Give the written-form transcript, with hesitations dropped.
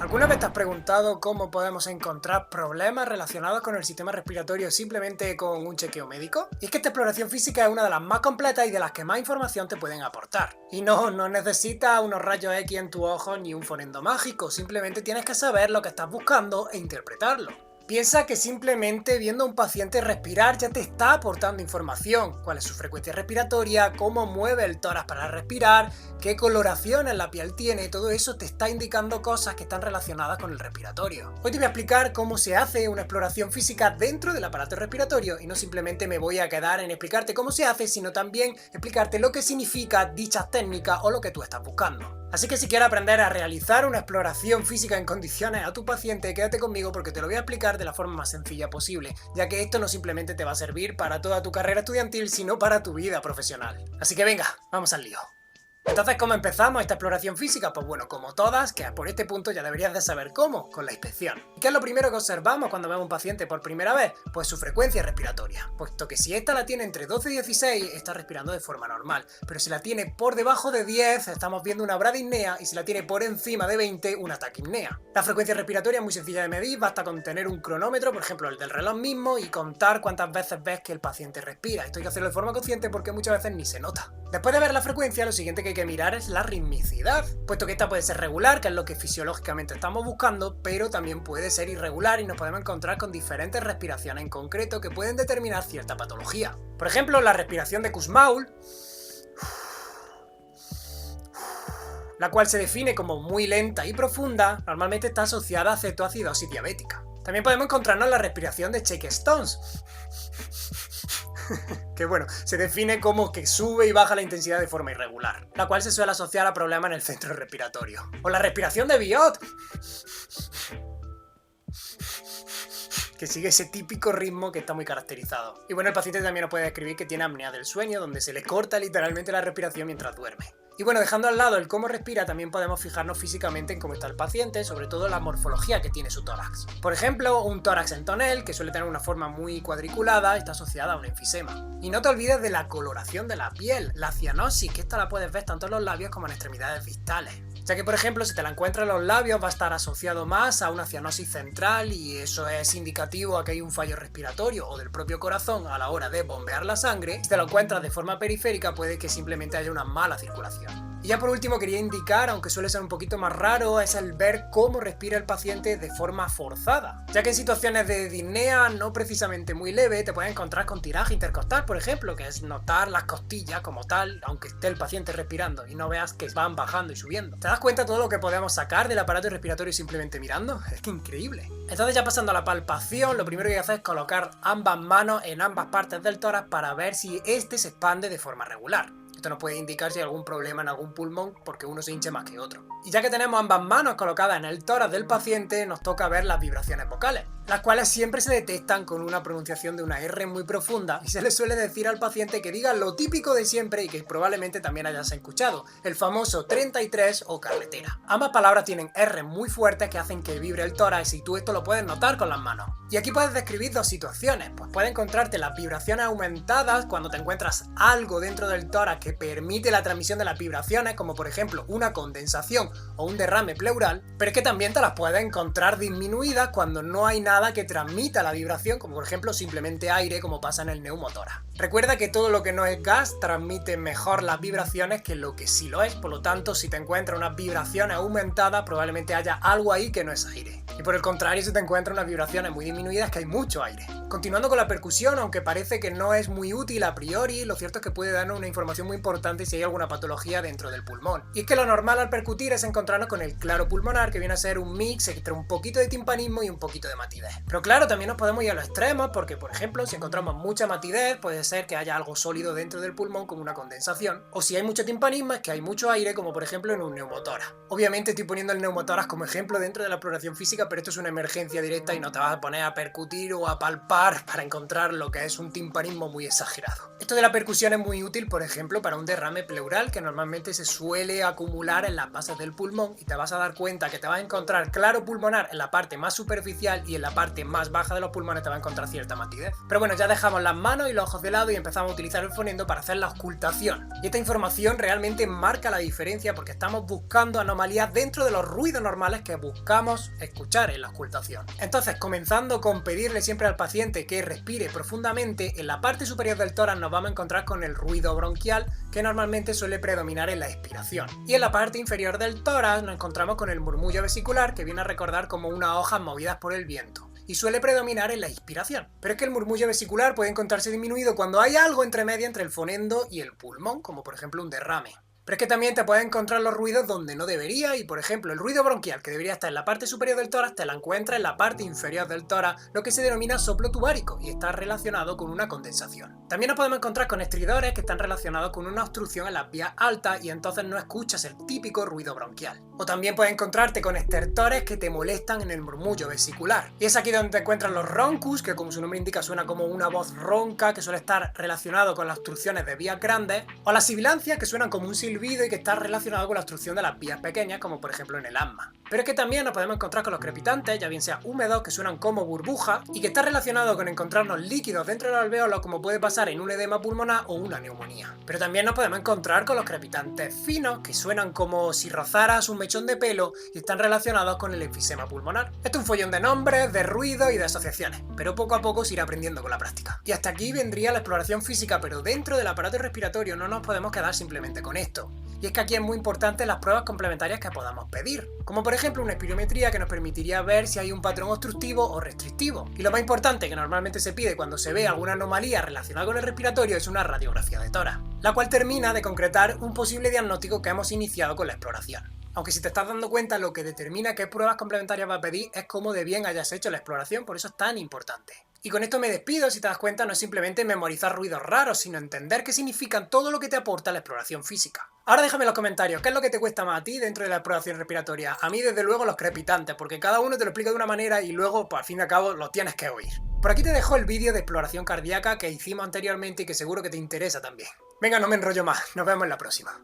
¿Alguna vez te has preguntado cómo podemos encontrar problemas relacionados con el sistema respiratorio simplemente con un chequeo médico? Y es que esta exploración física es una de las más completas y de las que más información te pueden aportar. Y no necesitas unos rayos X en tu ojo ni un fonendo mágico, simplemente tienes que saber lo que estás buscando e interpretarlo. Piensa que simplemente viendo a un paciente respirar ya te está aportando información, cuál es su frecuencia respiratoria, cómo mueve el tórax para respirar, qué coloración en la piel tiene, todo eso te está indicando cosas que están relacionadas con el respiratorio. Hoy te voy a explicar cómo se hace una exploración física dentro del aparato respiratorio y no simplemente me voy a quedar en explicarte cómo se hace, sino también explicarte lo que significa dichas técnicas o lo que tú estás buscando. Así que si quieres aprender a realizar una exploración física en condiciones a tu paciente, quédate conmigo porque te lo voy a explicar de la forma más sencilla posible, ya que esto no simplemente te va a servir para toda tu carrera estudiantil, sino para tu vida profesional. Así que venga, vamos al lío. Entonces, ¿cómo empezamos esta exploración física? Pues bueno, como todas, que por este punto ya deberías de saber cómo, con la inspección. ¿Y qué es lo primero que observamos cuando vemos a un paciente por primera vez? Pues su frecuencia respiratoria, puesto que si esta la tiene entre 12 y 16, está respirando de forma normal, pero si la tiene por debajo de 10, estamos viendo una bradisnea, y si la tiene por encima de 20, una taquipnea. La frecuencia respiratoria es muy sencilla de medir, basta con tener un cronómetro, por ejemplo el del reloj mismo, y contar cuántas veces ves que el paciente respira. Esto hay que hacerlo de forma consciente porque muchas veces ni se nota. Después de ver la frecuencia, lo siguiente que hay que mirar es la ritmicidad, puesto que esta puede ser regular, que es lo que fisiológicamente estamos buscando, pero también puede ser irregular y nos podemos encontrar con diferentes respiraciones en concreto que pueden determinar cierta patología. Por ejemplo, la respiración de Kussmaul, la cual se define como muy lenta y profunda, normalmente está asociada a cetoacidosis diabética. También podemos encontrarnos la respiración de Cheyne-Stokes, que bueno, se define como que sube y baja la intensidad de forma irregular, la cual se suele asociar a problemas en el centro respiratorio. O la respiración de Biot, que sigue ese típico ritmo que está muy caracterizado. Y bueno, el paciente también nos puede describir que tiene apnea del sueño, donde se le corta literalmente la respiración mientras duerme. Y bueno, dejando al lado el cómo respira, también podemos fijarnos físicamente en cómo está el paciente, sobre todo la morfología que tiene su tórax. Por ejemplo, un tórax en tonel, que suele tener una forma muy cuadriculada, está asociada a un enfisema. Y no te olvides de la coloración de la piel, la cianosis, que esta la puedes ver tanto en los labios como en extremidades distales. Ya que, por ejemplo, si te la encuentras en los labios va a estar asociado más a una cianosis central y eso es indicativo a que hay un fallo respiratorio o del propio corazón a la hora de bombear la sangre. Si te lo encuentras de forma periférica puede que simplemente haya una mala circulación. Y ya por último quería indicar, aunque suele ser un poquito más raro, es el ver cómo respira el paciente de forma forzada. Ya que en situaciones de disnea no precisamente muy leve te puedes encontrar con tiraje intercostal, por ejemplo, que es notar las costillas como tal, aunque esté el paciente respirando y no veas que van bajando y subiendo. ¿Te das cuenta todo lo que podemos sacar del aparato respiratorio simplemente mirando? Es que increíble. Entonces, ya pasando a la palpación, lo primero que hay que hacer es colocar ambas manos en ambas partes del tórax para ver si este se expande de forma regular. Esto nos puede indicar si hay algún problema en algún pulmón porque uno se hinche más que otro. Y ya que tenemos ambas manos colocadas en el tórax del paciente, nos toca ver las vibraciones vocales, las cuales siempre se detectan con una pronunciación de una R muy profunda y se le suele decir al paciente que diga lo típico de siempre y que probablemente también hayas escuchado, el famoso 33 o carretera. Ambas palabras tienen R muy fuertes que hacen que vibre el tórax y tú esto lo puedes notar con las manos. Y aquí puedes describir dos situaciones, pues puedes encontrarte las vibraciones aumentadas cuando te encuentras algo dentro del tórax que permite la transmisión de las vibraciones, como por ejemplo una condensación o un derrame pleural, pero es que también te las puedes encontrar disminuidas cuando no hay nada que transmita la vibración, como por ejemplo simplemente aire, como pasa en el neumotórax. Recuerda que todo lo que no es gas transmite mejor las vibraciones que lo que sí lo es, por lo tanto si te encuentras unas vibraciones aumentadas probablemente haya algo ahí que no es aire. Y por el contrario, si te encuentras unas vibraciones muy disminuidas, que hay mucho aire. Continuando con la percusión, aunque parece que no es muy útil a priori, lo cierto es que puede darnos una información muy importante si hay alguna patología dentro del pulmón. Y es que lo normal al percutir es encontrarnos con el claro pulmonar, que viene a ser un mix entre un poquito de timpanismo y un poquito de matidez. Pero claro, también nos podemos ir a los extremos, porque por ejemplo, si encontramos mucha matidez, puede ser que haya algo sólido dentro del pulmón como una condensación, o si hay mucho timpanismo es que hay mucho aire, como por ejemplo en un neumotórax. Obviamente estoy poniendo el neumotórax como ejemplo dentro de la exploración física, pero esto es una emergencia directa y no te vas a poner a percutir o a palpar para encontrar lo que es un timpanismo muy exagerado. Esto de la percusión es muy útil, por ejemplo, para un derrame pleural que normalmente se suele acumular en las bases del pulmón y te vas a dar cuenta que te vas a encontrar claro pulmonar en la parte más superficial y en la parte más baja de los pulmones te va a encontrar cierta matidez. Pero bueno, ya dejamos las manos y los ojos de lado y empezamos a utilizar el fonendo para hacer la auscultación. Y esta información realmente marca la diferencia porque estamos buscando anomalías dentro de los ruidos normales que buscamos escuchar en la auscultación. Entonces, comenzando con pedirle siempre al paciente que respire profundamente, en la parte superior del tórax nos vamos a encontrar con el ruido bronquial, que normalmente suele predominar en la expiración. Y en la parte inferior del tórax nos encontramos con el murmullo vesicular, que viene a recordar como unas hojas movidas por el viento, y suele predominar en la inspiración. Pero es que el murmullo vesicular puede encontrarse disminuido cuando hay algo entre medio entre el fonendo y el pulmón, como por ejemplo un derrame. Pero es que también te puedes encontrar los ruidos donde no debería y, por ejemplo, el ruido bronquial, que debería estar en la parte superior del tórax, te la encuentras en la parte inferior del tórax, lo que se denomina soplo tubárico, y está relacionado con una condensación. También nos podemos encontrar con estridores que están relacionados con una obstrucción en las vías altas y entonces no escuchas el típico ruido bronquial. O también puedes encontrarte con estertores que te molestan en el murmullo vesicular. Y es aquí donde te encuentran los roncus, que como su nombre indica suena como una voz ronca, que suele estar relacionado con las obstrucciones de vías grandes, o las sibilancias, que suenan como un silbido y que está relacionado con la obstrucción de las vías pequeñas, como por ejemplo en el asma. Pero es que también nos podemos encontrar con los crepitantes, ya bien sea húmedos, que suenan como burbujas, y que está relacionado con encontrarnos líquidos dentro del alvéolo, como puede pasar en un edema pulmonar o una neumonía. Pero también nos podemos encontrar con los crepitantes finos, que suenan como si rozaras un mechón de pelo y están relacionados con el enfisema pulmonar. Esto es un follón de nombres, de ruidos y de asociaciones, pero poco a poco se irá aprendiendo con la práctica. Y hasta aquí vendría la exploración física, pero dentro del aparato respiratorio no nos podemos quedar simplemente con esto. Y es que aquí es muy importante las pruebas complementarias que podamos pedir, como por ejemplo una espirometría que nos permitiría ver si hay un patrón obstructivo o restrictivo. Y lo más importante que normalmente se pide cuando se ve alguna anomalía relacionada con el respiratorio es una radiografía de tórax, la cual termina de concretar un posible diagnóstico que hemos iniciado con la exploración. Aunque si te estás dando cuenta, lo que determina qué pruebas complementarias va a pedir es cómo de bien hayas hecho la exploración, por eso es tan importante. Y con esto me despido. Si te das cuenta, no es simplemente memorizar ruidos raros, sino entender qué significan todo lo que te aporta la exploración física. Ahora déjame en los comentarios, ¿qué es lo que te cuesta más a ti dentro de la exploración respiratoria? A mí desde luego los crepitantes, porque cada uno te lo explica de una manera y luego, pues, al fin y al cabo, lo tienes que oír. Por aquí te dejo el vídeo de exploración cardíaca que hicimos anteriormente y que seguro que te interesa también. Venga, no me enrollo más, nos vemos en la próxima.